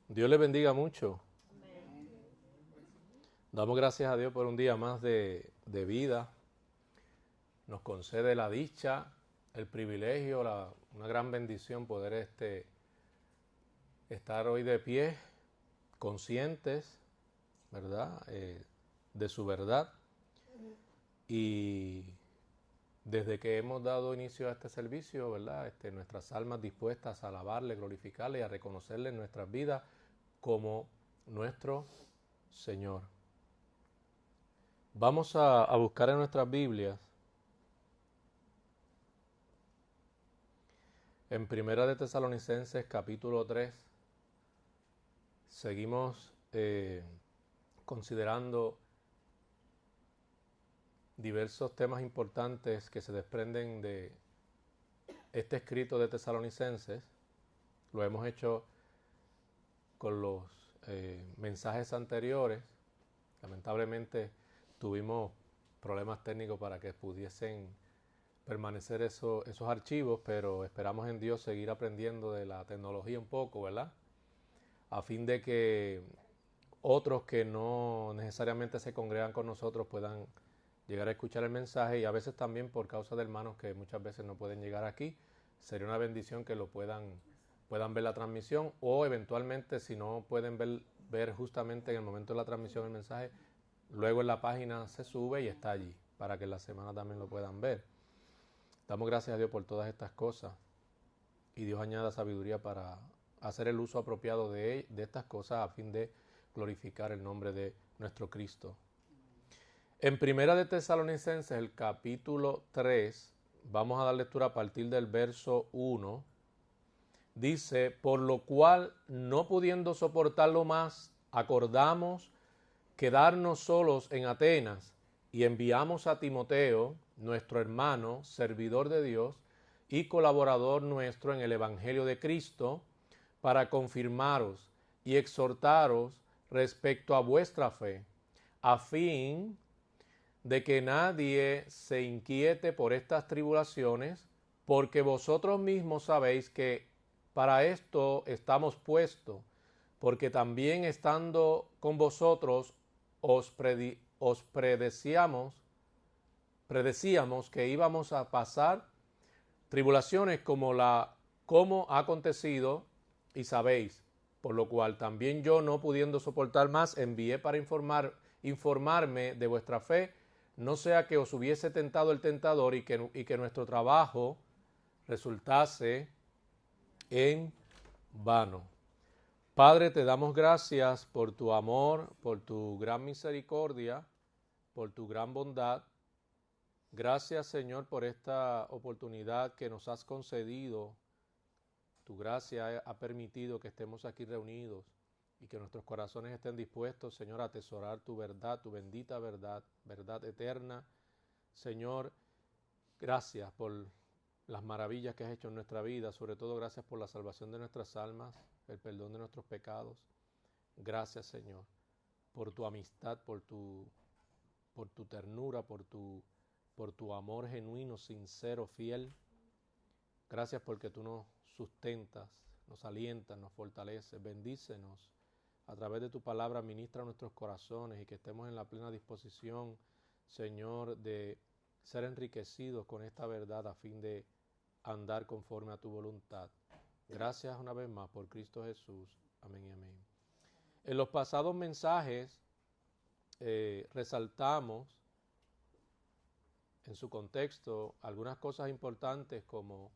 Dios les bendiga mucho. Damos gracias a Dios por un día más de vida. Nos concede la dicha, el privilegio, una gran bendición poder estar hoy de pie, conscientes, ¿verdad? De su verdad. Y desde que hemos dado inicio a este servicio, ¿verdad? Nuestras almas dispuestas a alabarle, glorificarle y a reconocerle en nuestras vidas como nuestro Señor. Vamos a buscar en nuestras Biblias, en Primera de Tesalonicenses capítulo 3, seguimos considerando diversos temas importantes que se desprenden de este escrito de Tesalonicenses. Lo hemos hecho con los mensajes anteriores. Lamentablemente tuvimos problemas técnicos para que pudiesen permanecer esos archivos, pero esperamos en Dios seguir aprendiendo de la tecnología un poco, ¿verdad? A fin de que otros que no necesariamente se congregan con nosotros puedan llegar a escuchar el mensaje, y a veces también por causa de hermanos que muchas veces no pueden llegar aquí, sería una bendición que lo puedan ver la transmisión, o eventualmente si no pueden ver justamente en el momento de la transmisión el mensaje, luego en la página se sube y está allí para que en la semana también lo puedan ver. Damos gracias a Dios por todas estas cosas, y Dios añada sabiduría para hacer el uso apropiado de estas cosas a fin de glorificar el nombre de nuestro Cristo. En Primera de Tesalonicenses, el capítulo 3, vamos a dar lectura a partir del verso 1. Dice: por lo cual, no pudiendo soportarlo más, acordamos quedarnos solos en Atenas, y enviamos a Timoteo, nuestro hermano, servidor de Dios y colaborador nuestro en el Evangelio de Cristo, para confirmaros y exhortaros respecto a vuestra fe, a fin de que nadie se inquiete por estas tribulaciones, porque vosotros mismos sabéis que para esto estamos puestos, porque también estando con vosotros os predecíamos que íbamos a pasar tribulaciones como ha acontecido, y sabéis, por lo cual también yo, no pudiendo soportar más, envié para informarme de vuestra fe, no sea que os hubiese tentado el tentador y que nuestro trabajo resultase en vano. Padre, te damos gracias por tu amor, por tu gran misericordia, por tu gran bondad. Gracias, Señor, por esta oportunidad que nos has concedido. Tu gracia ha permitido que estemos aquí reunidos y que nuestros corazones estén dispuestos, Señor, a atesorar tu verdad, tu bendita verdad, verdad eterna. Señor, gracias por las maravillas que has hecho en nuestra vida, sobre todo gracias por la salvación de nuestras almas, el perdón de nuestros pecados. Gracias, Señor, por tu amistad, por tu ternura, por tu amor genuino, sincero, fiel. Gracias porque tú nos sustentas, nos alientas, nos fortaleces. Bendícenos a través de tu palabra, ministra nuestros corazones, y que estemos en la plena disposición, Señor, de ser enriquecidos con esta verdad a fin de andar conforme a tu voluntad. Gracias una vez más por Cristo Jesús. Amén y amén. En los pasados mensajes resaltamos en su contexto algunas cosas importantes como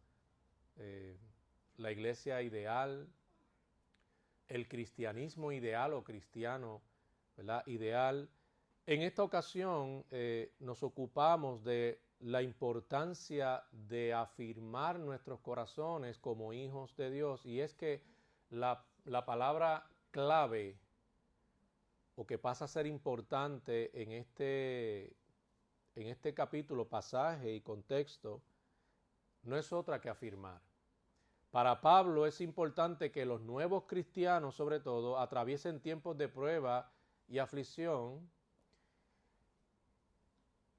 la iglesia ideal, el cristianismo ideal o cristiano, ¿verdad? Ideal. En esta ocasión nos ocupamos de la importancia de afirmar nuestros corazones como hijos de Dios, y es que la palabra clave, o que pasa a ser importante en este capítulo, pasaje y contexto, no es otra que afirmar. Para Pablo es importante que los nuevos cristianos, sobre todo, atraviesen tiempos de prueba y aflicción,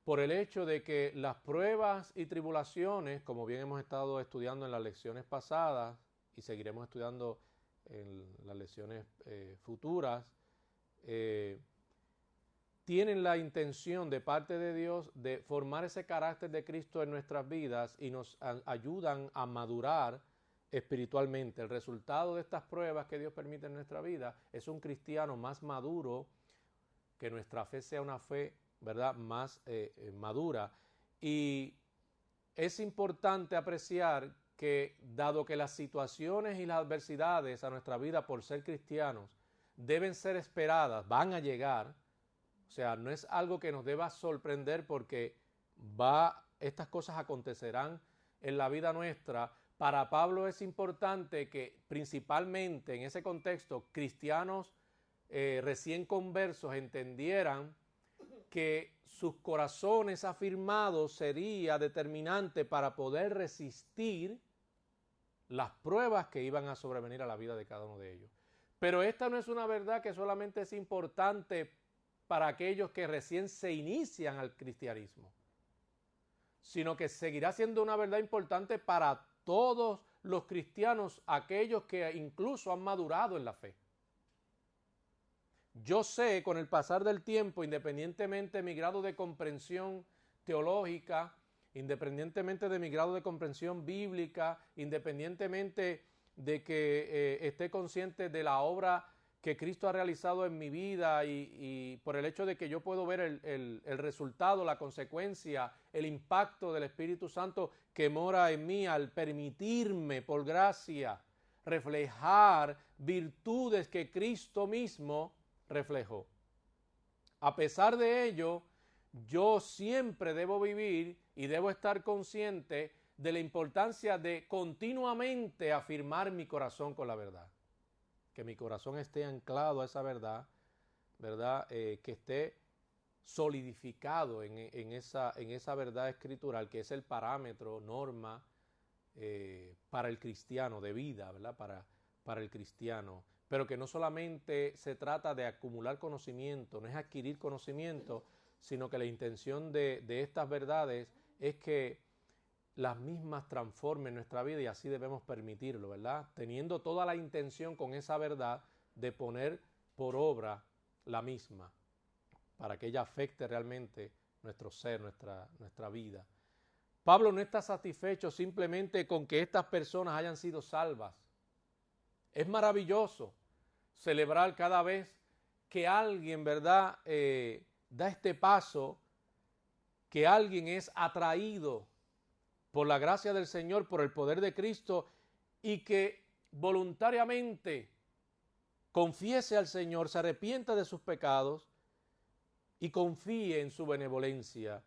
por el hecho de que las pruebas y tribulaciones, como bien hemos estado estudiando en las lecciones pasadas y seguiremos estudiando en las lecciones futuras, tienen la intención de parte de Dios de formar ese carácter de Cristo en nuestras vidas y nos ayudan a madurar espiritualmente. El resultado de estas pruebas que Dios permite en nuestra vida es un cristiano más maduro, que nuestra fe sea una fe, ¿verdad?, más madura. Y es importante apreciar que, dado que las situaciones y las adversidades a nuestra vida por ser cristianos deben ser esperadas, van a llegar, o sea, no es algo que nos deba sorprender porque estas cosas acontecerán en la vida nuestra. Para Pablo es importante que principalmente en ese contexto cristianos recién conversos entendieran que sus corazones afirmados sería determinante para poder resistir las pruebas que iban a sobrevenir a la vida de cada uno de ellos. Pero esta no es una verdad que solamente es importante para aquellos que recién se inician al cristianismo, sino que seguirá siendo una verdad importante para todos los cristianos, aquellos que incluso han madurado en la fe. Yo sé, con el pasar del tiempo, independientemente de mi grado de comprensión teológica, independientemente de mi grado de comprensión bíblica, independientemente de que esté consciente de la obra que Cristo ha realizado en mi vida y por el hecho de que yo puedo ver el resultado, la consecuencia, el impacto del Espíritu Santo que mora en mí al permitirme, por gracia, reflejar virtudes que Cristo mismo reflejó. A pesar de ello, yo siempre debo vivir y debo estar consciente de la importancia de continuamente afirmar mi corazón con la verdad. Que mi corazón esté anclado a esa verdad, ¿verdad? Que esté solidificado en esa verdad escritural, que es el parámetro, norma para el cristiano, de vida, ¿verdad? Para el cristiano. Pero que no solamente se trata de acumular conocimiento, no es adquirir conocimiento, sino que la intención de estas verdades es que las mismas transformen nuestra vida y así debemos permitirlo, ¿verdad? Teniendo toda la intención con esa verdad de poner por obra la misma para que ella afecte realmente nuestro ser, nuestra vida. Pablo no está satisfecho simplemente con que estas personas hayan sido salvas. Es maravilloso celebrar cada vez que alguien, ¿verdad?, da este paso, que alguien es atraído por la gracia del Señor, por el poder de Cristo, y que voluntariamente confiese al Señor, se arrepienta de sus pecados y confíe en su benevolencia,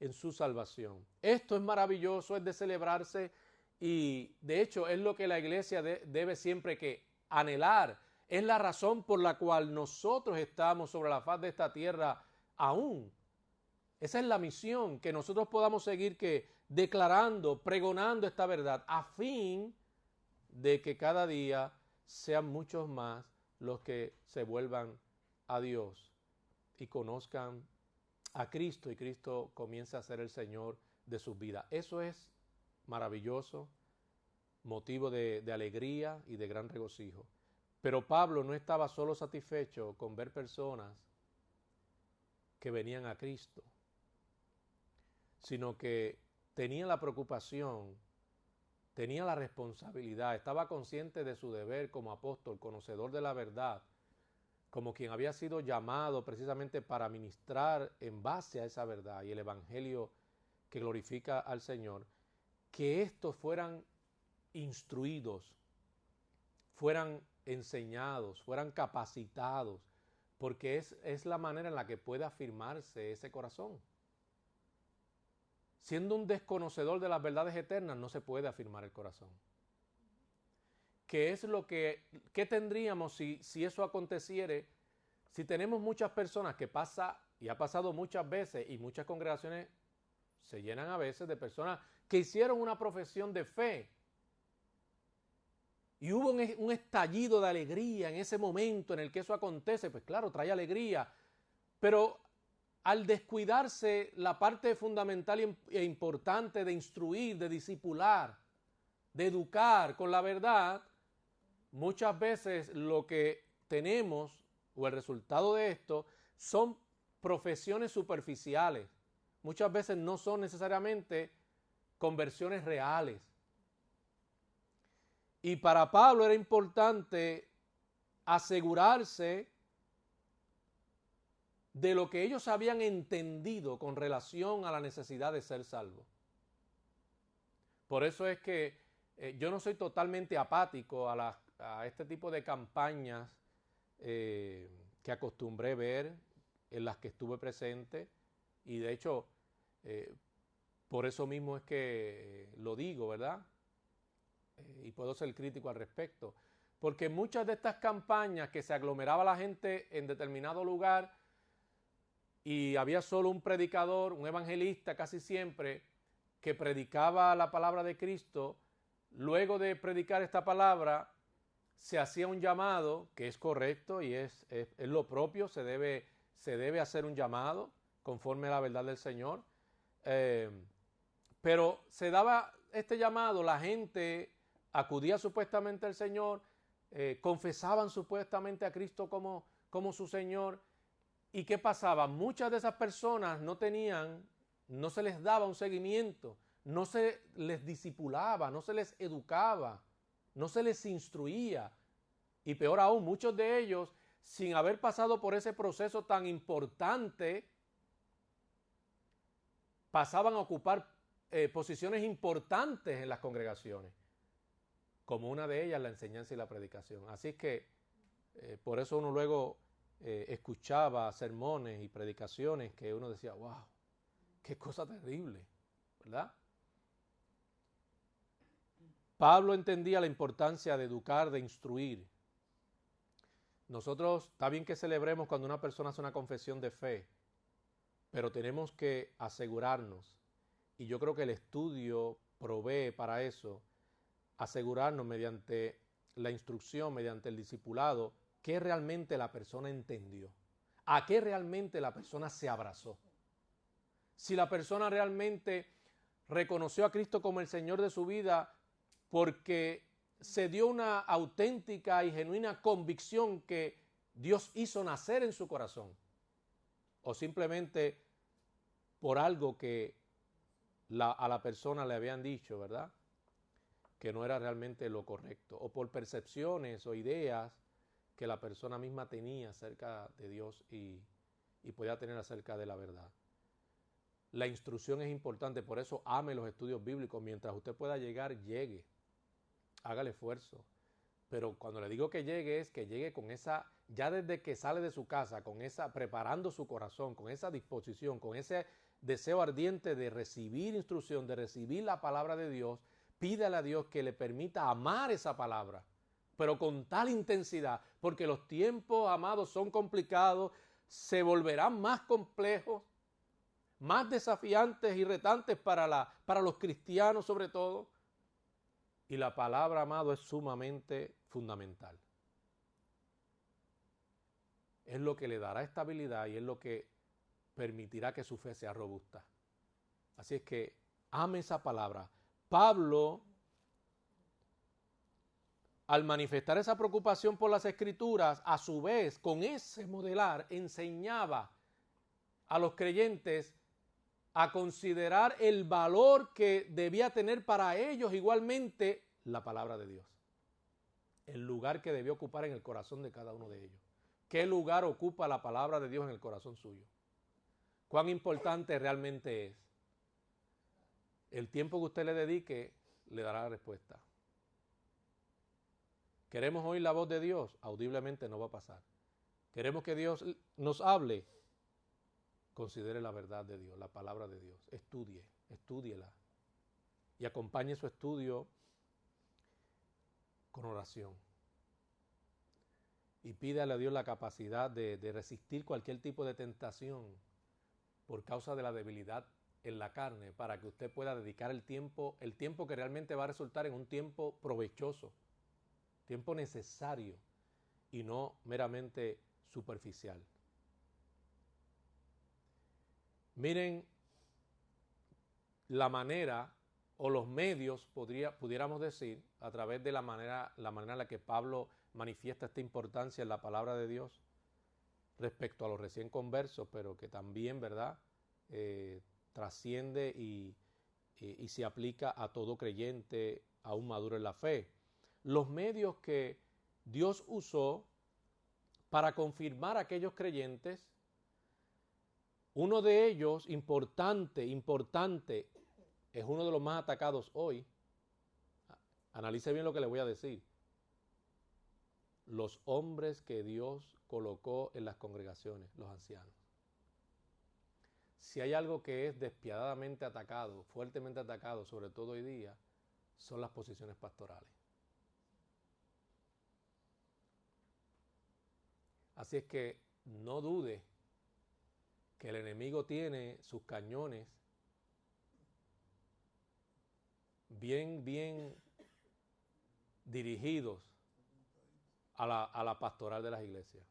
en su salvación. Esto es maravilloso, es de celebrarse y de hecho es lo que la iglesia debe siempre que anhelar. Es la razón por la cual nosotros estamos sobre la faz de esta tierra aún. Esa es la misión, que nosotros podamos seguir declarando, pregonando esta verdad, a fin de que cada día sean muchos más los que se vuelvan a Dios y conozcan a Cristo y Cristo comience a ser el Señor de sus vidas. Eso es maravilloso, motivo de alegría y de gran regocijo. Pero Pablo no estaba solo satisfecho con ver personas que venían a Cristo, sino que tenía la preocupación, tenía la responsabilidad, estaba consciente de su deber como apóstol, conocedor de la verdad, como quien había sido llamado precisamente para ministrar en base a esa verdad y el evangelio que glorifica al Señor, que estos fueran instruidos, fueran enseñados, fueran capacitados, porque es la manera en la que puede afirmarse ese corazón. Siendo un desconocedor de las verdades eternas, no se puede afirmar el corazón. ¿Qué tendríamos si eso aconteciere? Si tenemos muchas personas que pasa, y ha pasado muchas veces, y muchas congregaciones se llenan a veces de personas que hicieron una profesión de fe, y hubo un estallido de alegría en ese momento en el que eso acontece, pues claro, trae alegría, pero al descuidarse la parte fundamental e importante de instruir, de discipular, de educar con la verdad, muchas veces lo que tenemos o el resultado de esto son profesiones superficiales. Muchas veces no son necesariamente conversiones reales. Y para Pablo era importante asegurarse de lo que ellos habían entendido con relación a la necesidad de ser salvos. Por eso es que yo no soy totalmente apático a este tipo de campañas que acostumbré ver, en las que estuve presente, y de hecho, por eso mismo es que lo digo, ¿verdad? Y puedo ser crítico al respecto. Porque muchas de estas campañas que se aglomeraba la gente en determinado lugar y había solo un predicador, un evangelista casi siempre, que predicaba la palabra de Cristo, luego de predicar esta palabra, se hacía un llamado, que es correcto y es lo propio, se debe hacer un llamado conforme a la verdad del Señor. Pero se daba este llamado, la gente acudía supuestamente al Señor, confesaban supuestamente a Cristo como su Señor. ¿Y qué pasaba? Muchas de esas personas no se les daba un seguimiento, no se les discipulaba, no se les educaba, no se les instruía. Y peor aún, muchos de ellos, sin haber pasado por ese proceso tan importante, pasaban a ocupar posiciones importantes en las congregaciones, como una de ellas la enseñanza y la predicación. Así que por eso uno luego escuchaba sermones y predicaciones que uno decía, wow, qué cosa terrible, ¿verdad? Pablo entendía la importancia de educar, de instruir. Nosotros, está bien que celebremos cuando una persona hace una confesión de fe, pero tenemos que asegurarnos, y yo creo que el estudio provee para eso, asegurarnos mediante la instrucción, mediante el discipulado, qué realmente la persona entendió, a qué realmente la persona se abrazó. Si la persona realmente reconoció a Cristo como el Señor de su vida porque se dio una auténtica y genuina convicción que Dios hizo nacer en su corazón, o simplemente por algo que a la persona le habían dicho, ¿verdad?, que no era realmente lo correcto, o por percepciones o ideas que la persona misma tenía acerca de Dios y podía tener acerca de la verdad. La instrucción es importante, por eso ame los estudios bíblicos. Mientras usted pueda llegar, llegue, haga el esfuerzo. Pero cuando le digo que llegue, es que llegue con esa, ya desde que sale de su casa, con esa, preparando su corazón, con esa disposición, con ese deseo ardiente de recibir instrucción, de recibir la palabra de Dios. Pídale a Dios que le permita amar esa palabra, pero con tal intensidad, porque los tiempos, amados, son complicados, se volverán más complejos, más desafiantes y retantes para los cristianos sobre todo. Y la palabra, amado, es sumamente fundamental. Es lo que le dará estabilidad y es lo que permitirá que su fe sea robusta. Así es que ame esa palabra. Pablo, al manifestar esa preocupación por las Escrituras, a su vez, con ese modelar, enseñaba a los creyentes a considerar el valor que debía tener para ellos igualmente la palabra de Dios. El lugar que debía ocupar en el corazón de cada uno de ellos. ¿Qué lugar ocupa la palabra de Dios en el corazón suyo? ¿Cuán importante realmente es? El tiempo que usted le dedique le dará la respuesta. ¿Queremos oír la voz de Dios? Audiblemente no va a pasar. ¿Queremos que Dios nos hable? Considere la verdad de Dios, la palabra de Dios. Estúdiela. Y acompañe su estudio con oración. Y pídale a Dios la capacidad de resistir cualquier tipo de tentación por causa de la debilidad en la carne, para que usted pueda dedicar el tiempo que realmente va a resultar en un tiempo provechoso, tiempo necesario y no meramente superficial. Miren la manera o los medios, pudiéramos decir, a través de la manera en la que Pablo manifiesta esta importancia en la palabra de Dios respecto a los recién conversos, pero que también, ¿verdad?, trasciende y se aplica a todo creyente aún maduro en la fe. Los medios que Dios usó para confirmar a aquellos creyentes, uno de ellos, importante, es uno de los más atacados hoy. Analice bien lo que le voy a decir. Los hombres que Dios colocó en las congregaciones, los ancianos. Si hay algo que es despiadadamente atacado, fuertemente atacado, sobre todo hoy día, son las posiciones pastorales. Así es que no dude que el enemigo tiene sus cañones bien dirigidos a la pastoral de las iglesias.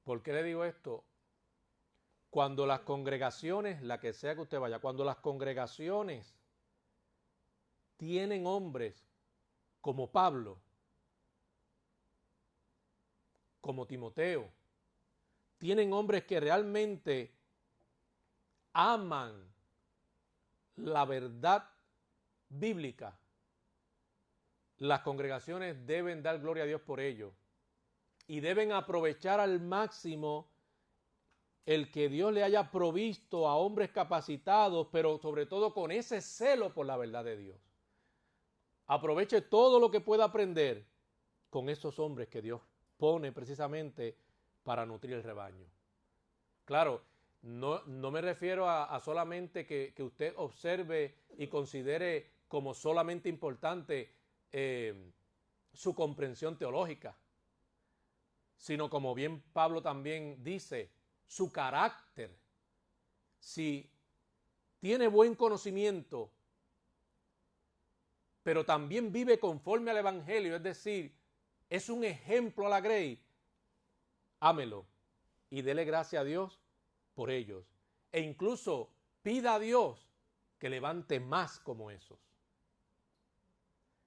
¿Por qué le digo esto? Cuando las congregaciones, la que sea que usted vaya, cuando las congregaciones tienen hombres como Pablo, como Timoteo, tienen hombres que realmente aman la verdad bíblica, las congregaciones deben dar gloria a Dios por ello y deben aprovechar al máximo el que Dios le haya provisto a hombres capacitados, pero sobre todo con ese celo por la verdad de Dios. Aproveche todo lo que pueda aprender con esos hombres que Dios pone precisamente para nutrir el rebaño. Claro, no me refiero a solamente que usted observe y considere como solamente importante su comprensión teológica, sino como bien Pablo también dice, su carácter. Si tiene buen conocimiento, pero también vive conforme al Evangelio, es decir, es un ejemplo a la grey, ámelo y dele gracias a Dios por ellos. E incluso pida a Dios que levante más como esos.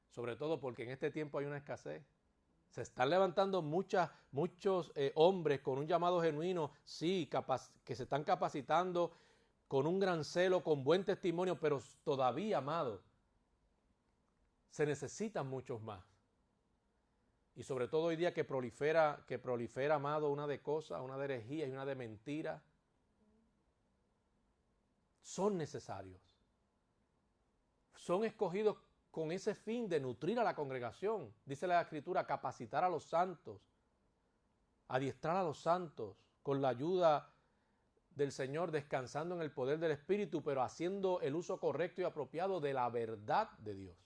Sobre todo porque en este tiempo hay una escasez. Se están levantando muchos hombres con un llamado genuino, sí, que se están capacitando con un gran celo, con buen testimonio, pero todavía, amado, se necesitan muchos más. Y sobre todo hoy día que prolifera, amado, una de cosas, una de herejía y una de mentira, son necesarios. Son escogidos con ese fin de nutrir a la congregación. Dice la Escritura, capacitar a los santos, adiestrar a los santos con la ayuda del Señor, descansando en el poder del Espíritu, pero haciendo el uso correcto y apropiado de la verdad de Dios.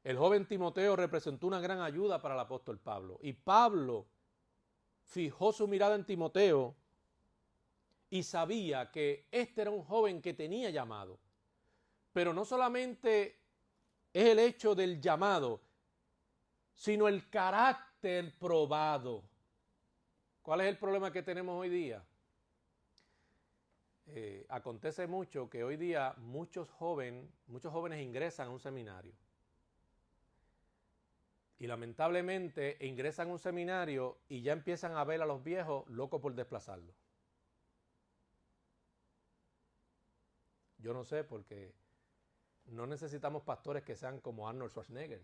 El joven Timoteo representó una gran ayuda para el apóstol Pablo. Y Pablo fijó su mirada en Timoteo y sabía que este era un joven que tenía llamado. Pero no solamente es el hecho del llamado, sino el carácter probado. ¿Cuál es el problema que tenemos hoy día? Acontece mucho que hoy día muchos jóvenes ingresan a un seminario. Y lamentablemente ingresan a un seminario y ya empiezan a ver a los viejos locos por desplazarlos. Yo no sé, porque no necesitamos pastores que sean como Arnold Schwarzenegger,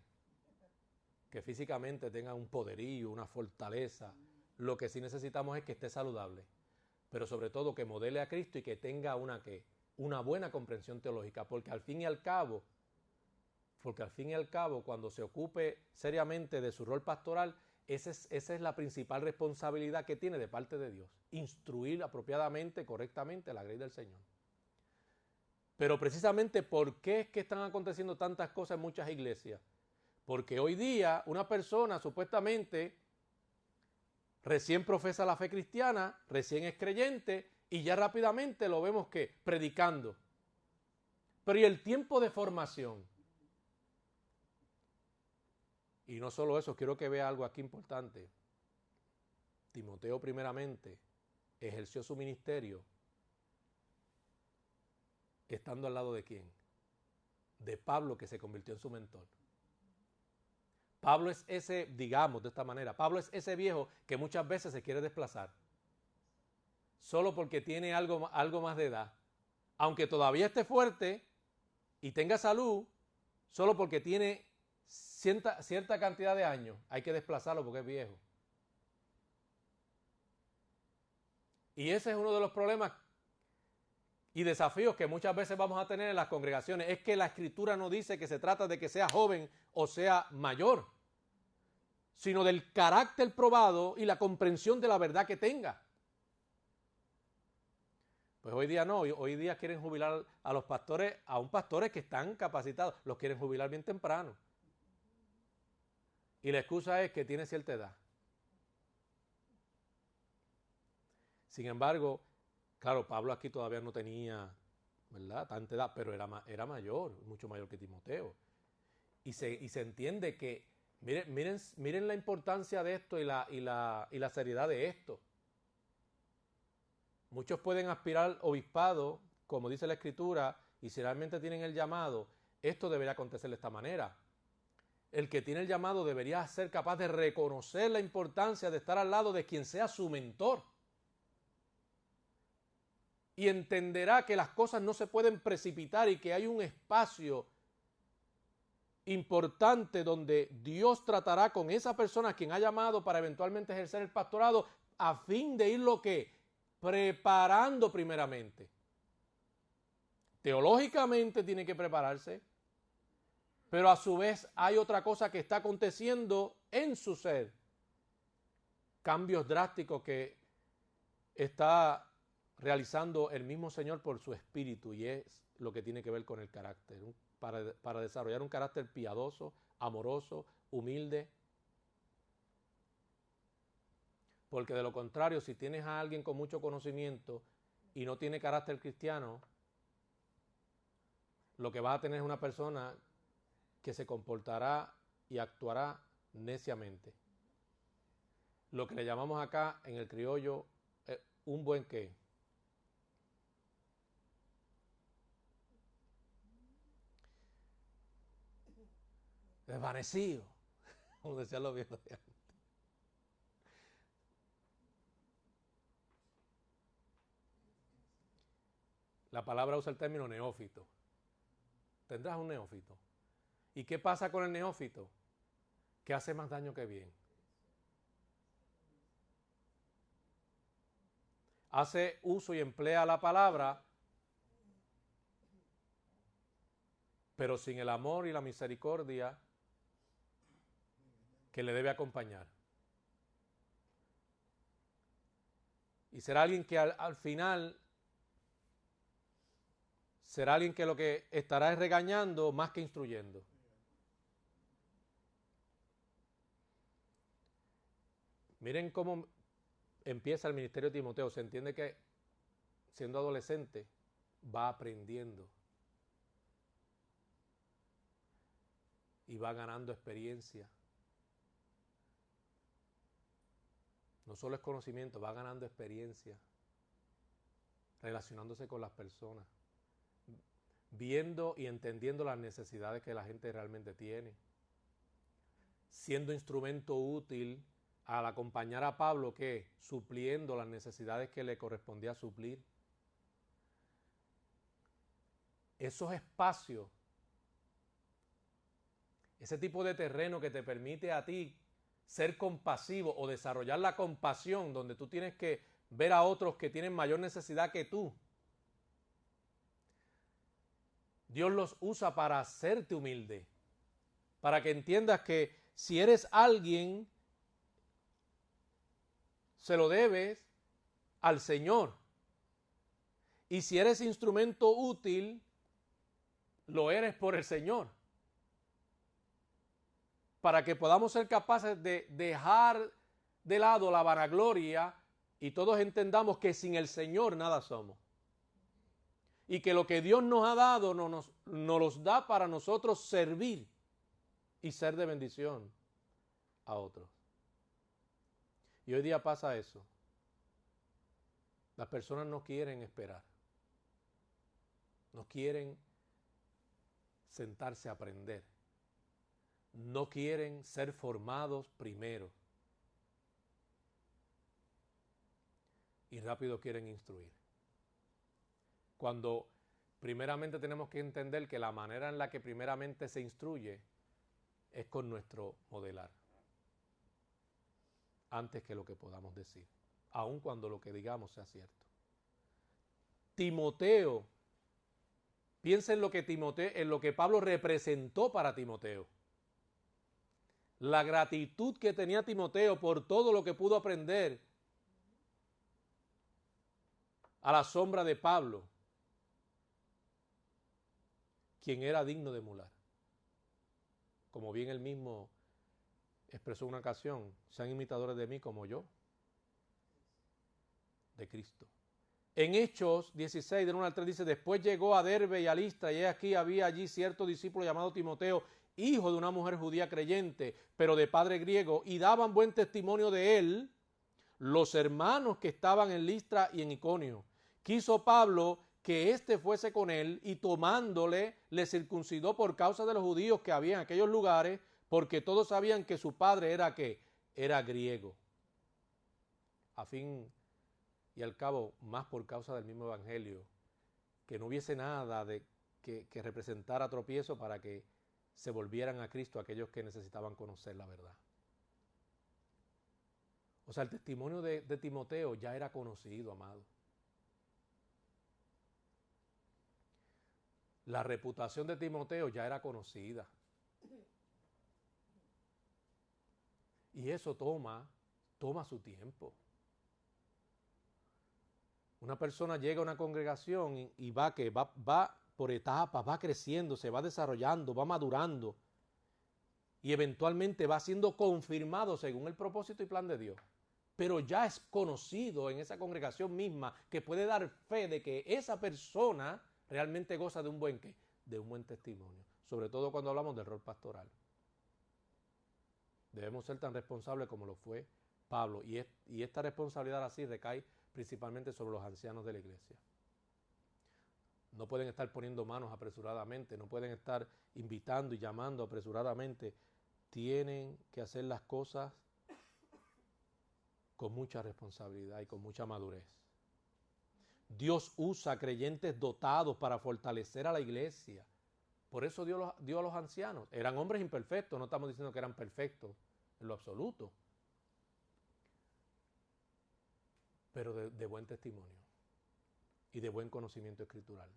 que físicamente tengan un poderío, una fortaleza. Lo que sí necesitamos es que esté saludable, pero sobre todo que modele a Cristo y que tenga una buena comprensión teológica, porque al fin y al cabo, cuando se ocupe seriamente de su rol pastoral, esa es la principal responsabilidad que tiene de parte de Dios, instruir apropiadamente, correctamente la grey del Señor. Pero precisamente, ¿por qué es que están aconteciendo tantas cosas en muchas iglesias? Porque hoy día una persona supuestamente recién profesa la fe cristiana, recién es creyente y ya rápidamente lo vemos que predicando. Pero ¿y el tiempo de formación? Y no solo eso, quiero que vea algo aquí importante. Timoteo primeramente ejerció su ministerio estando al lado de ¿quién? De Pablo, que se convirtió en su mentor. Pablo es ese, digamos de esta manera, Pablo es ese viejo que muchas veces se quiere desplazar solo porque tiene algo más de edad. Aunque todavía esté fuerte y tenga salud, solo porque tiene cierta cantidad de años, hay que desplazarlo porque es viejo. Y ese es uno de los problemas y desafíos que muchas veces vamos a tener en las congregaciones. Es que la Escritura no dice que se trata de que sea joven o sea mayor, sino del carácter probado y la comprensión de la verdad que tenga. Pues hoy día no, hoy día quieren jubilar a los pastores, aún pastores que están capacitados, los quieren jubilar bien temprano. Y la excusa es que tiene cierta edad. Sin embargo, claro, Pablo aquí todavía no tenía, ¿verdad?, tanta edad, pero era mayor, mucho mayor que Timoteo. Y se entiende que, miren la importancia de esto y la seriedad de esto. Muchos pueden aspirar al obispado, como dice la Escritura, y si realmente tienen el llamado, esto debería acontecer de esta manera. El que tiene el llamado debería ser capaz de reconocer la importancia de estar al lado de quien sea su mentor. Y entenderá que las cosas no se pueden precipitar y que hay un espacio importante donde Dios tratará con esa persona a quien ha llamado para eventualmente ejercer el pastorado, a fin de irlo ¿qué? Preparando primeramente. Teológicamente tiene que prepararse, pero a su vez hay otra cosa que está aconteciendo en su ser. Cambios drásticos que está realizando el mismo Señor por su espíritu, y es lo que tiene que ver con el carácter, para desarrollar un carácter piadoso, amoroso, humilde. Porque de lo contrario, si tienes a alguien con mucho conocimiento y no tiene carácter cristiano, lo que vas a tener es una persona que se comportará y actuará neciamente. Lo que le llamamos acá en el criollo un buen qué. Desvanecido, como decían los viejos de antes. La palabra usa el término neófito. Tendrás un neófito. ¿Y qué pasa con el neófito? Que hace más daño que bien. Hace uso y emplea la palabra, pero sin el amor y la misericordia que le debe acompañar. Y será alguien que al final será alguien que lo que estará es regañando más que instruyendo. Miren cómo empieza el ministerio de Timoteo. Se entiende que siendo adolescente va aprendiendo y va ganando experiencia. No solo es conocimiento, va ganando experiencia, relacionándose con las personas, viendo y entendiendo las necesidades que la gente realmente tiene, siendo instrumento útil al acompañar a Pablo, que supliendo las necesidades que le correspondía suplir. Esos espacios, ese tipo de terreno que te permite a ti ser compasivo o desarrollar la compasión, donde tú tienes que ver a otros que tienen mayor necesidad que tú. Dios los usa para hacerte humilde, para que entiendas que si eres alguien, se lo debes al Señor. Y si eres instrumento útil, lo eres por el Señor. Para que podamos ser capaces de dejar de lado la vanagloria y todos entendamos que sin el Señor nada somos. Y que lo que Dios nos ha dado nos los da para nosotros servir y ser de bendición a otros. Y hoy día pasa eso. Las personas no quieren esperar. No quieren sentarse a aprender. No quieren ser formados primero. Y rápido quieren instruir. Cuando primeramente tenemos que entender que la manera en la que primeramente se instruye es con nuestro modelar, antes que lo que podamos decir, aun cuando lo que digamos sea cierto. Timoteo, piensa en lo que Pablo representó para Timoteo. La gratitud que tenía Timoteo por todo lo que pudo aprender a la sombra de Pablo, quien era digno de emular. Como bien él mismo expresó en una ocasión, sean imitadores de mí como yo, de Cristo. En Hechos 16, del 1 al 3 dice, después llegó a Derbe y a Listra, y aquí había allí cierto discípulo llamado Timoteo, hijo de una mujer judía creyente, pero de padre griego, y daban buen testimonio de él los hermanos que estaban en Listra y en Iconio. Quiso Pablo que éste fuese con él, y tomándole, le circuncidó por causa de los judíos que había en aquellos lugares, porque todos sabían que su padre era ¿qué? Era griego. A fin y al cabo, más por causa del mismo evangelio, que no hubiese nada de que representara tropiezo para que se volvieran a Cristo aquellos que necesitaban conocer la verdad. O sea, el testimonio de Timoteo ya era conocido, amado. La reputación de Timoteo ya era conocida. Y eso toma su tiempo. Una persona llega a una congregación y va por etapas, va creciendo, se va desarrollando, va madurando y eventualmente va siendo confirmado según el propósito y plan de Dios. Pero ya es conocido en esa congregación misma que puede dar fe de que esa persona realmente goza de un buen ¿qué? De un buen testimonio. Sobre todo cuando hablamos del rol pastoral. Debemos ser tan responsables como lo fue Pablo. Y esta responsabilidad así recae principalmente sobre los ancianos de la iglesia. No pueden estar poniendo manos apresuradamente, no pueden estar invitando y llamando apresuradamente. Tienen que hacer las cosas con mucha responsabilidad y con mucha madurez. Dios usa creyentes dotados para fortalecer a la iglesia. Por eso dio a los ancianos. Eran hombres imperfectos, no estamos diciendo que eran perfectos en lo absoluto, pero de buen testimonio y de buen conocimiento escritural.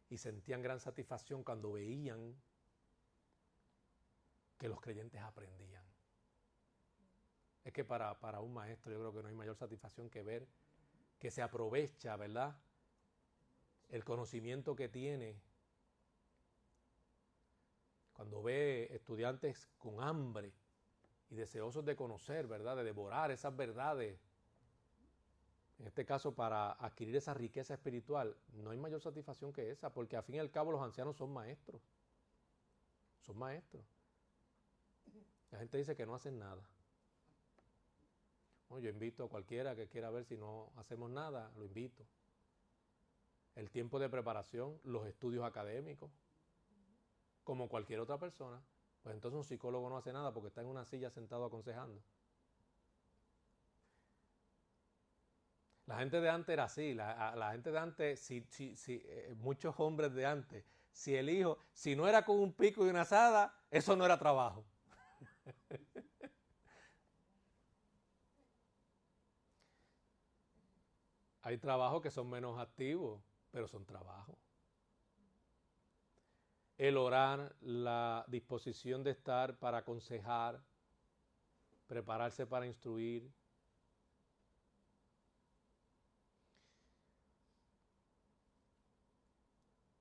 Y sentían gran satisfacción cuando veían que los creyentes aprendían. Es que para un maestro yo creo que no hay mayor satisfacción que ver que se aprovecha, ¿verdad?, el conocimiento que tiene cuando ve estudiantes con hambre y deseosos de conocer, ¿verdad?, de devorar esas verdades. En este caso, para adquirir esa riqueza espiritual, no hay mayor satisfacción que esa, porque al fin y al cabo los ancianos son maestros. Son maestros. La gente dice que no hacen nada. Bueno, yo invito a cualquiera que quiera ver si no hacemos nada, lo invito. El tiempo de preparación, los estudios académicos, como cualquier otra persona. Pues entonces un psicólogo no hace nada porque está en una silla sentado aconsejando. La gente de antes era así, la gente de antes, muchos hombres de antes, si no era con un pico y una asada, eso no era trabajo. Hay trabajos que son menos activos, pero son trabajos. El orar, la disposición de estar para aconsejar, prepararse para instruir.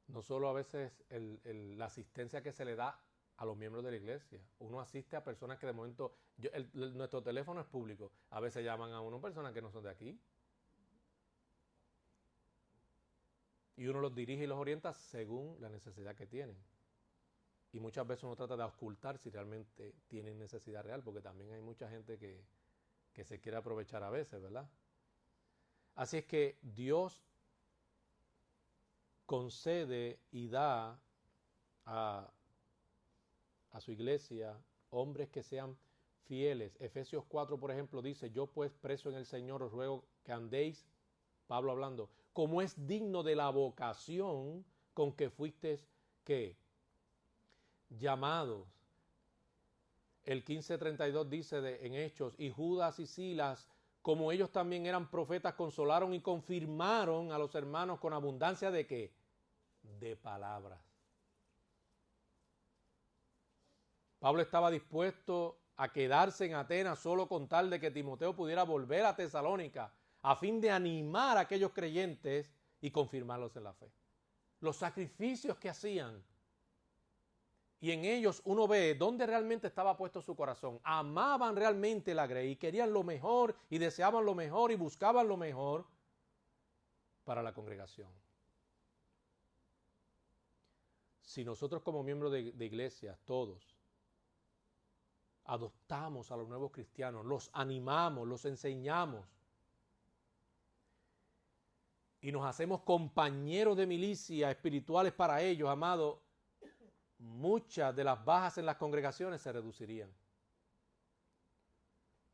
No solo a veces la asistencia que se le da a los miembros de la iglesia. Uno asiste a personas que de momento, nuestro teléfono es público, a veces llaman a uno personas que no son de aquí. Y uno los dirige y los orienta según la necesidad que tienen. Y muchas veces uno trata de ocultar si realmente tienen necesidad real, porque también hay mucha gente que se quiere aprovechar a veces, ¿verdad? Así es que Dios concede y da a su iglesia hombres que sean fieles. Efesios 4, por ejemplo, dice: yo pues preso en el Señor os ruego que andéis, Pablo hablando, como es digno de la vocación con que fuisteis, ¿qué? Llamados. El 15:32 dice en Hechos: y Judas y Silas, como ellos también eran profetas, consolaron y confirmaron a los hermanos con abundancia de ¿qué? De palabras. Pablo estaba dispuesto a quedarse en Atenas solo con tal de que Timoteo pudiera volver a Tesalónica a fin de animar a aquellos creyentes y confirmarlos en la fe. Los sacrificios que hacían, y en ellos uno ve dónde realmente estaba puesto su corazón. Amaban realmente la grey y querían lo mejor y deseaban lo mejor y buscaban lo mejor para la congregación. Si nosotros como miembros de iglesias, todos, adoptamos a los nuevos cristianos, los animamos, los enseñamos y nos hacemos compañeros de milicia espirituales para ellos, amados, muchas de las bajas en las congregaciones se reducirían.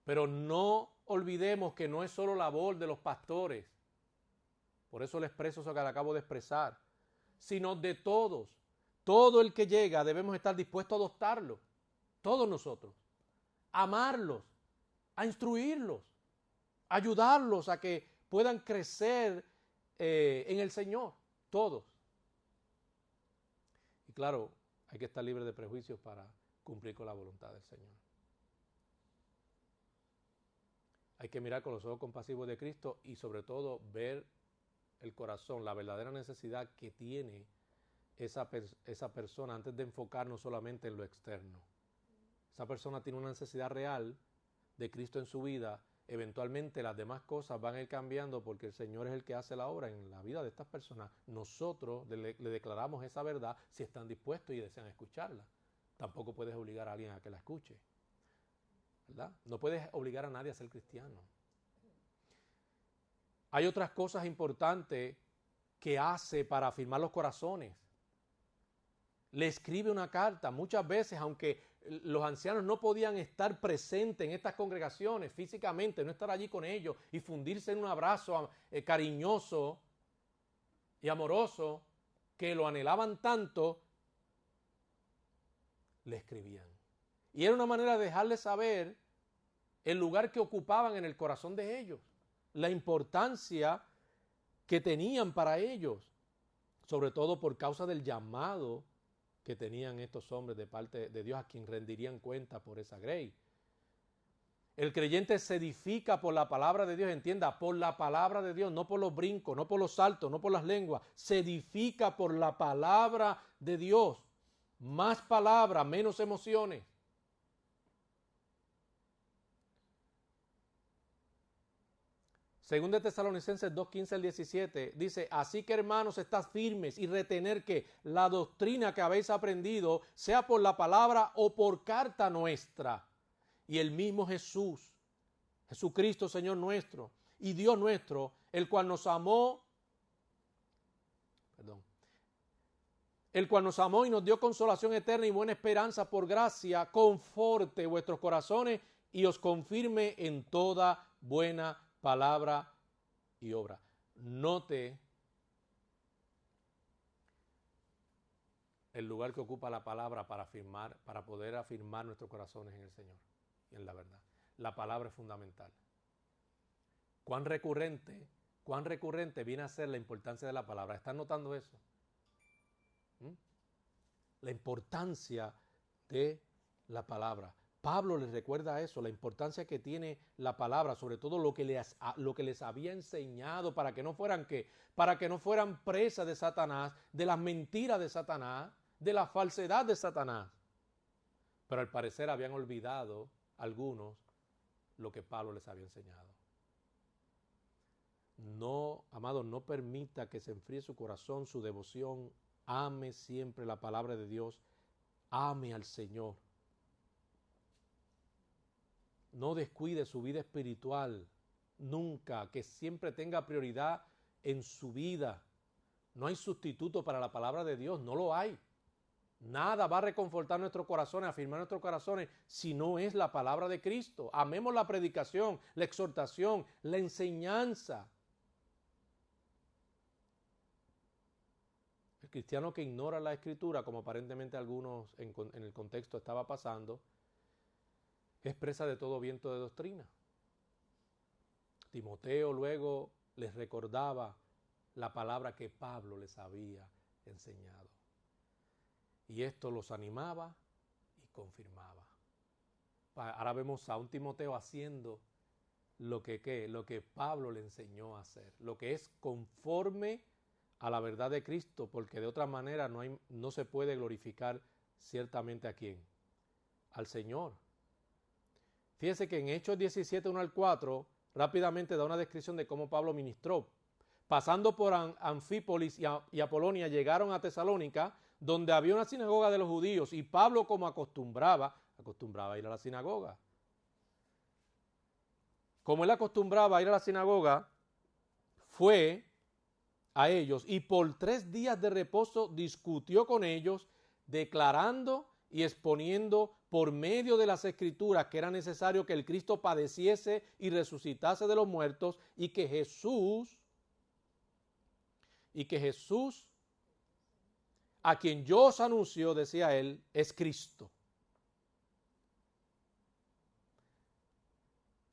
Pero no olvidemos que no es solo labor de los pastores, por eso le expreso eso que le acabo de expresar, sino de todos. Todo el que llega debemos estar dispuestos a adoptarlo, todos nosotros, amarlos, a instruirlos, ayudarlos a que puedan crecer en el Señor, todos. Y claro, hay que estar libre de prejuicios para cumplir con la voluntad del Señor. Hay que mirar con los ojos compasivos de Cristo y sobre todo ver el corazón, la verdadera necesidad que tiene esa persona antes de enfocarnos solamente en lo externo. Esa persona tiene una necesidad real de Cristo en su vida. Eventualmente las demás cosas van a ir cambiando porque el Señor es el que hace la obra en la vida de estas personas. Nosotros le declaramos esa verdad si están dispuestos y desean escucharla. Tampoco puedes obligar a alguien a que la escuche, ¿verdad? No puedes obligar a nadie a ser cristiano. Hay otras cosas importantes que hace para afirmar los corazones. Le escribe una carta. Muchas veces, aunque los ancianos no podían estar presentes en estas congregaciones físicamente, no estar allí con ellos y fundirse en un abrazo cariñoso y amoroso, que lo anhelaban tanto, le escribían. Y era una manera de dejarles saber el lugar que ocupaban en el corazón de ellos, la importancia que tenían para ellos, sobre todo por causa del llamado que tenían estos hombres de parte de Dios, a quien rendirían cuenta por esa grey. El creyente se edifica por la palabra de Dios, entienda, por la palabra de Dios, no por los brincos, no por los saltos, no por las lenguas. Se edifica por la palabra de Dios. Más palabra, menos emociones. Según de Tesalonicenses 2:15 al 17, dice: así que hermanos, estad firmes y retener que la doctrina que habéis aprendido, sea por la palabra o por carta nuestra. Y el mismo Jesús, Jesucristo Señor nuestro y Dios nuestro, el cual nos amó, y nos dio consolación eterna y buena esperanza por gracia, conforte vuestros corazones y os confirme en toda buena palabra y obra. Note el lugar que ocupa la palabra para poder afirmar nuestros corazones en el Señor y en la verdad. La palabra es fundamental. ¿Cuán recurrente viene a ser la importancia de la palabra? ¿Están notando eso? La importancia de la palabra. Pablo les recuerda eso, la importancia que tiene la palabra, sobre todo lo que les había enseñado para que no fueran ¿qué? Para que no fueran presas de Satanás, de las mentiras de Satanás, de la falsedad de Satanás. Pero al parecer habían olvidado algunos lo que Pablo les había enseñado. No, amado, no permita que se enfríe su corazón, su devoción. Ame siempre la palabra de Dios. ame al Señor. No descuide su vida espiritual, nunca, que siempre tenga prioridad en su vida. No hay sustituto para la palabra de Dios, no lo hay. Nada va a reconfortar nuestros corazones, afirmar nuestros corazones, si no es la palabra de Cristo. Amemos la predicación, la exhortación, la enseñanza. El cristiano que ignora la Escritura, como aparentemente algunos en el contexto estaba pasando, es presa de todo viento de doctrina. Timoteo luego les recordaba la palabra que Pablo les había enseñado. Y esto los animaba y confirmaba. Ahora vemos a un Timoteo haciendo lo que Pablo le enseñó a hacer, lo que es conforme a la verdad de Cristo, porque de otra manera no se puede glorificar ciertamente a quién, al Señor. Fíjese que en Hechos 17, 1 al 4, rápidamente da una descripción de cómo Pablo ministró. Pasando por Anfípolis y Apolonia, llegaron a Tesalónica, donde había una sinagoga de los judíos, y Pablo, como acostumbraba a ir a la sinagoga. Como él acostumbraba a ir a la sinagoga, fue a ellos y por 3 días de reposo discutió con ellos, declarando y exponiendo por medio de las Escrituras que era necesario que el Cristo padeciese y resucitase de los muertos, y que Jesús, a quien yo os anuncio, decía él, es Cristo.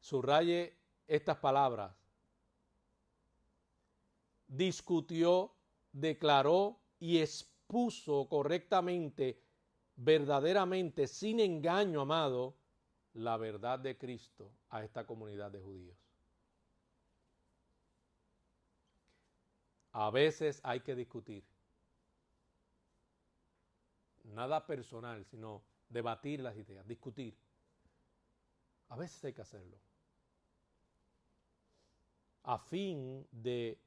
Subraye estas palabras. Discutió, declaró y expuso correctamente, verdaderamente, sin engaño, amado, la verdad de Cristo a esta comunidad de judíos. A veces hay que discutir. Nada personal, sino debatir las ideas, discutir. A veces hay que hacerlo. A fin de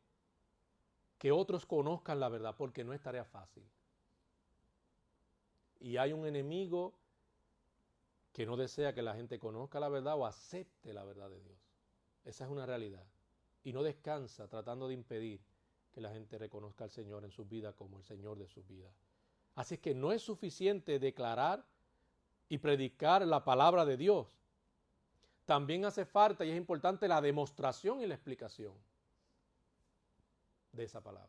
que otros conozcan la verdad, porque no es tarea fácil. Y hay un enemigo que no desea que la gente conozca la verdad o acepte la verdad de Dios. Esa es una realidad. Y no descansa tratando de impedir que la gente reconozca al Señor en su vida como el Señor de su vida. Así es que no es suficiente declarar y predicar la palabra de Dios. También hace falta y es importante la demostración y la explicación de esa palabra.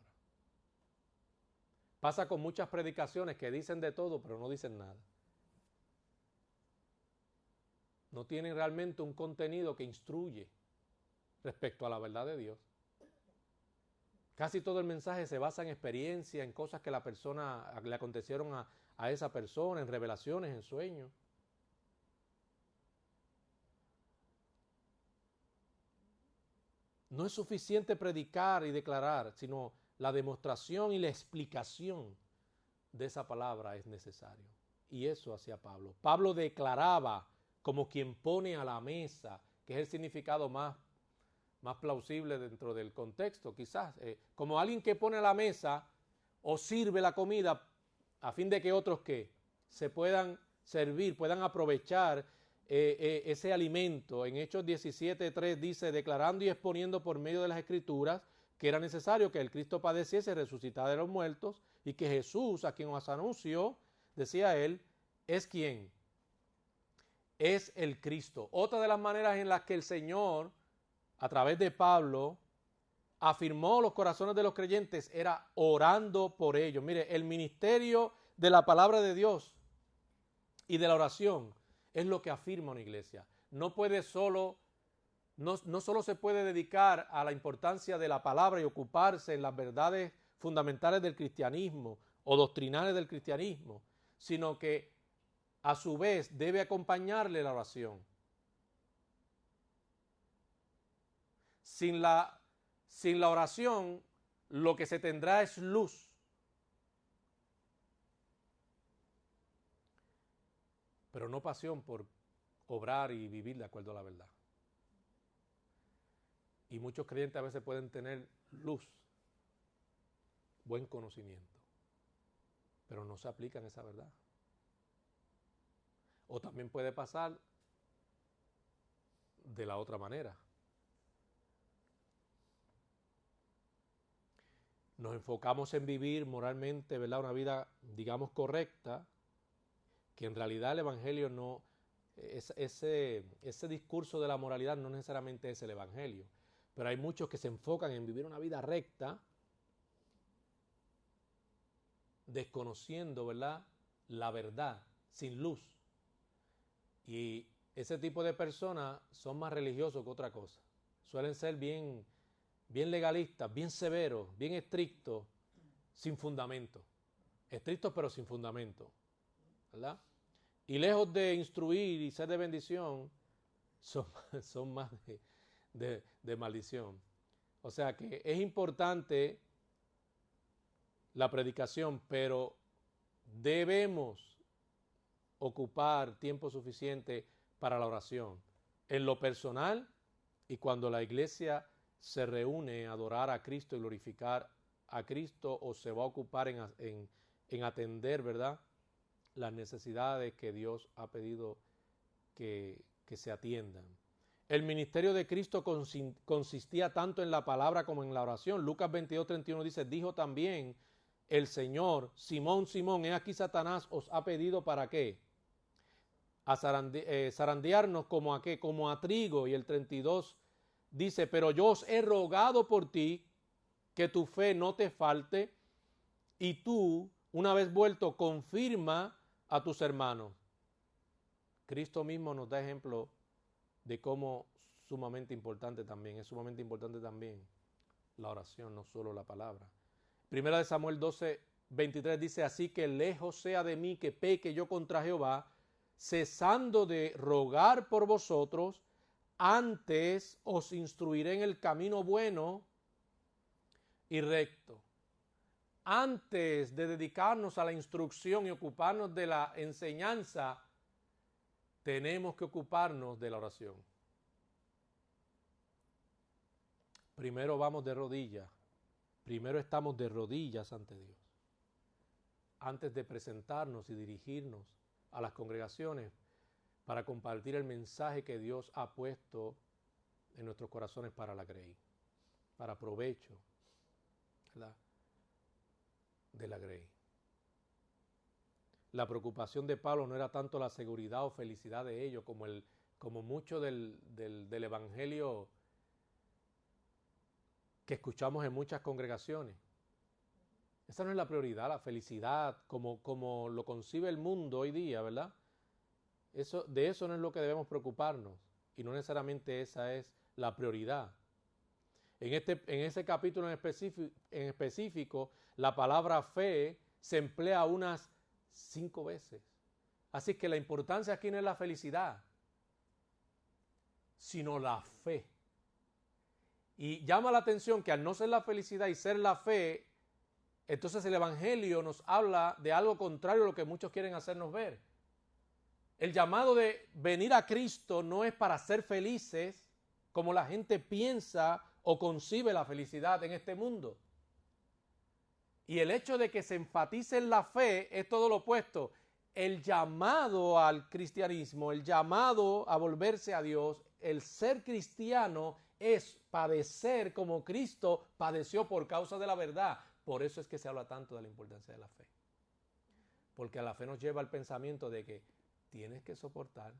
Pasa con muchas predicaciones que dicen de todo, pero no dicen nada. No tienen realmente un contenido que instruye respecto a la verdad de Dios. Casi todo el mensaje se basa en experiencia, en cosas que le acontecieron a esa persona, en revelaciones, en sueños. No es suficiente predicar y declarar, sino la demostración y la explicación de esa palabra es necesario. Y eso hacía Pablo. Pablo declaraba como quien pone a la mesa, que es el significado más plausible dentro del contexto, quizás. Como alguien que pone a la mesa o sirve la comida a fin de que otros que se puedan servir, puedan aprovechar ese alimento. En Hechos 17:3 dice, declarando y exponiendo por medio de las Escrituras que era necesario que el Cristo padeciese, resucitara de los muertos, y que Jesús, a quien os anunció, decía él, es quien es el Cristo. Otra de las maneras en las que el Señor, a través de Pablo, afirmó los corazones de los creyentes era orando por ellos. Mire, el ministerio de la palabra de Dios y de la oración es lo que afirma una iglesia. No solo se puede dedicar a la importancia de la palabra y ocuparse en las verdades fundamentales del cristianismo o doctrinales del cristianismo, sino que a su vez debe acompañarle la oración. Sin la oración, lo que se tendrá es luz. Pero no pasión por obrar y vivir de acuerdo a la verdad. Y muchos creyentes a veces pueden tener luz, buen conocimiento, pero no se aplican esa verdad. O también puede pasar de la otra manera. Nos enfocamos en vivir moralmente, ¿verdad?, una vida, digamos, correcta, que en realidad el Evangelio no, ese discurso de la moralidad no necesariamente es el Evangelio. Pero hay muchos que se enfocan en vivir una vida recta, desconociendo, ¿verdad?, la verdad, sin luz. Y ese tipo de personas son más religiosos que otra cosa. Suelen ser bien legalistas, bien severos, bien estrictos, sin fundamento. Estrictos pero sin fundamento, ¿verdad? Y lejos de instruir y ser de bendición, son más de maldición. O sea que es importante la predicación, pero debemos ocupar tiempo suficiente para la oración. En lo personal y cuando la iglesia se reúne a adorar a Cristo y glorificar a Cristo, o se va a ocupar en atender, ¿verdad?, las necesidades que Dios ha pedido que se atiendan. El ministerio de Cristo consistía tanto en la palabra como en la oración. Lucas 22:31 dice, dijo también el Señor, Simón, Simón, he aquí Satanás os ha pedido ¿para qué? A zarandearnos como a qué, como a trigo. Y el 32 dice, pero yo os he rogado por ti que tu fe no te falte, y tú, una vez vuelto, confirma a tus hermanos. Cristo mismo nos da ejemplo de cómo sumamente importante también, es sumamente importante también la oración, no solo la palabra. Primera de Samuel 12:23 dice, así que lejos sea de mí que peque yo contra Jehová, cesando de rogar por vosotros, antes os instruiré en el camino bueno y recto. Antes de dedicarnos a la instrucción y ocuparnos de la enseñanza, tenemos que ocuparnos de la oración. Primero vamos de rodillas, primero estamos de rodillas ante Dios, antes de presentarnos y dirigirnos a las congregaciones para compartir el mensaje que Dios ha puesto en nuestros corazones para la grey, para provecho, ¿verdad?, de la grey. La preocupación de Pablo no era tanto la seguridad o felicidad de ellos como mucho del evangelio que escuchamos en muchas congregaciones. Esa no es la prioridad, la felicidad, como lo concibe el mundo hoy día, ¿verdad? De eso no es lo que debemos preocuparnos, y no necesariamente esa es la prioridad. En ese capítulo en específico, la palabra fe se emplea unas 5 veces. Así que la importancia aquí no es la felicidad, sino la fe. Y llama la atención que al no ser la felicidad y ser la fe, entonces el Evangelio nos habla de algo contrario a lo que muchos quieren hacernos ver. El llamado de venir a Cristo no es para ser felices, como la gente piensa o concibe la felicidad en este mundo. Y el hecho de que se enfatice en la fe es todo lo opuesto. El llamado al cristianismo, el llamado a volverse a Dios, el ser cristiano es padecer como Cristo padeció por causa de la verdad. Por eso es que se habla tanto de la importancia de la fe. Porque a la fe nos lleva al pensamiento de que tienes que soportar,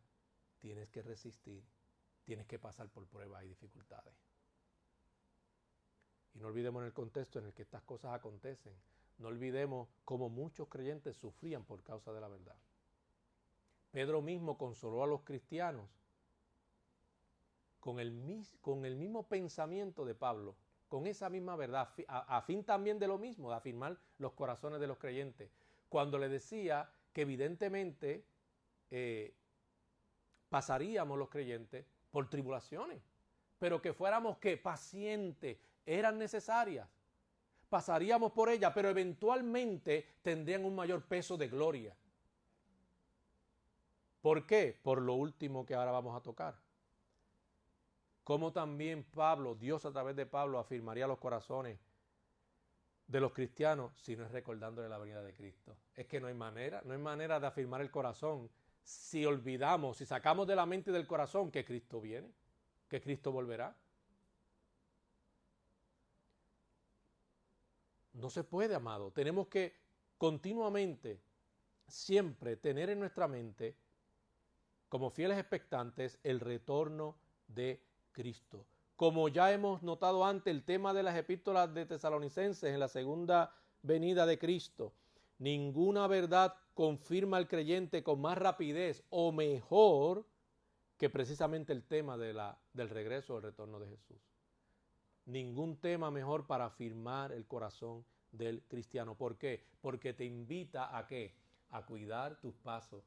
tienes que resistir, tienes que pasar por pruebas y dificultades. Y no olvidemos en el contexto en el que estas cosas acontecen. No olvidemos cómo muchos creyentes sufrían por causa de la verdad. Pedro mismo consoló a los cristianos con el mismo pensamiento de Pablo, con esa misma verdad, a fin también de lo mismo, de afirmar los corazones de los creyentes. Cuando le decía que evidentemente pasaríamos los creyentes por tribulaciones, pero que fuéramos que pacientes, eran necesarias. Pasaríamos por ellas, pero eventualmente tendrían un mayor peso de gloria. ¿Por qué? Por lo último que ahora vamos a tocar. Como también Dios a través de Pablo afirmaría los corazones de los cristianos si no es recordándole la venida de Cristo. Es que no hay manera de afirmar el corazón si olvidamos, si sacamos de la mente y del corazón que Cristo viene, que Cristo volverá. No se puede, amado. Tenemos que continuamente, siempre tener en nuestra mente, como fieles expectantes, el retorno de Cristo. Como ya hemos notado antes, el tema de las epístolas de Tesalonicenses en la segunda venida de Cristo, ninguna verdad confirma al creyente con más rapidez o mejor que precisamente el tema del regreso o el retorno de Jesús. Ningún tema mejor para afirmar el corazón del cristiano. ¿Por qué? Porque te invita a ¿qué? A cuidar tus pasos.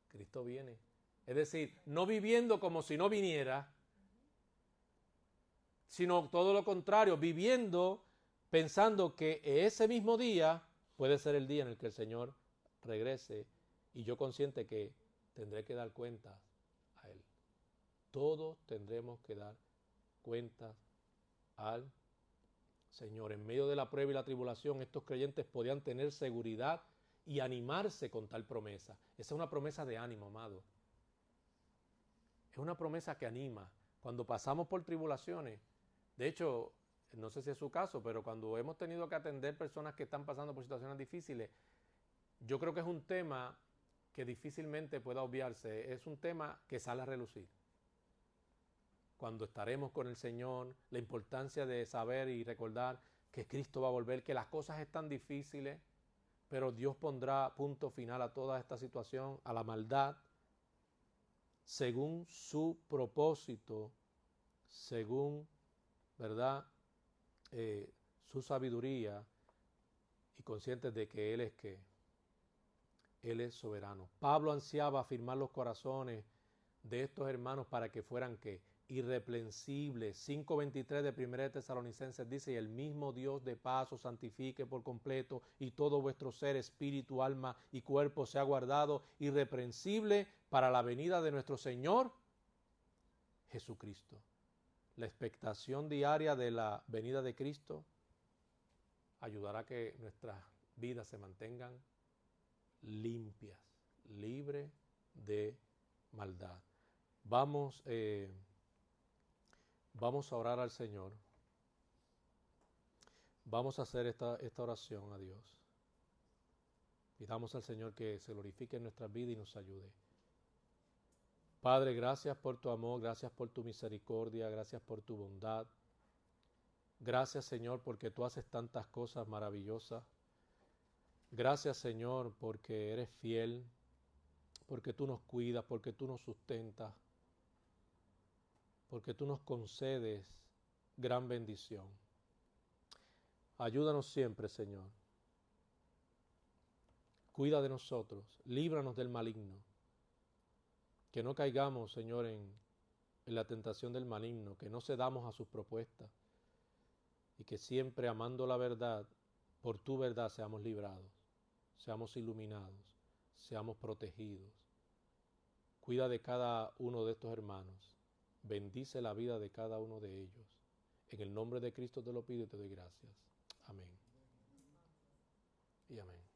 Cristo viene. Es decir, no viviendo como si no viniera, sino todo lo contrario, viviendo pensando que ese mismo día puede ser el día en el que el Señor regrese y yo consciente que tendré que dar cuentas a Él. Todos tendremos que dar cuentas al Señor. En medio de la prueba y la tribulación, estos creyentes podían tener seguridad y animarse con tal promesa. Esa es una promesa de ánimo, amado. Es una promesa que anima. Cuando pasamos por tribulaciones, de hecho, no sé si es su caso, pero cuando hemos tenido que atender personas que están pasando por situaciones difíciles, yo creo que es un tema que difícilmente pueda obviarse. Es un tema que sale a relucir. Cuando estaremos con el Señor, la importancia de saber y recordar que Cristo va a volver, que las cosas están difíciles, pero Dios pondrá punto final a toda esta situación, a la maldad, según su propósito, según, ¿verdad?, su sabiduría y conscientes de que Él es que Él es soberano. Pablo ansiaba afirmar los corazones de estos hermanos para que fueran ¿qué? Irreprensibles. 5:23 de 1 de Tesalonicenses dice: y el mismo Dios de paz os santifique por completo y todo vuestro ser, espíritu, alma y cuerpo sea guardado irreprensible para la venida de nuestro Señor Jesucristo. La expectación diaria de la venida de Cristo ayudará a que nuestras vidas se mantengan limpias, libres de maldad. Vamos a orar al Señor. Vamos a hacer esta oración a Dios. Pidamos al Señor que se glorifique en nuestras vidas y nos ayude. Padre, gracias por tu amor, gracias por tu misericordia, gracias por tu bondad. Gracias, Señor, porque tú haces tantas cosas maravillosas. Gracias, Señor, porque eres fiel, porque tú nos cuidas, porque tú nos sustentas, porque tú nos concedes gran bendición. Ayúdanos siempre, Señor. Cuida de nosotros, líbranos del maligno. Que no caigamos, Señor, en la tentación del maligno, que no cedamos a sus propuestas y que siempre, amando la verdad, por tu verdad seamos librados, seamos iluminados, seamos protegidos. Cuida de cada uno de estos hermanos. Bendice la vida de cada uno de ellos. En el nombre de Cristo te lo pido y te doy gracias. Amén. Y amén.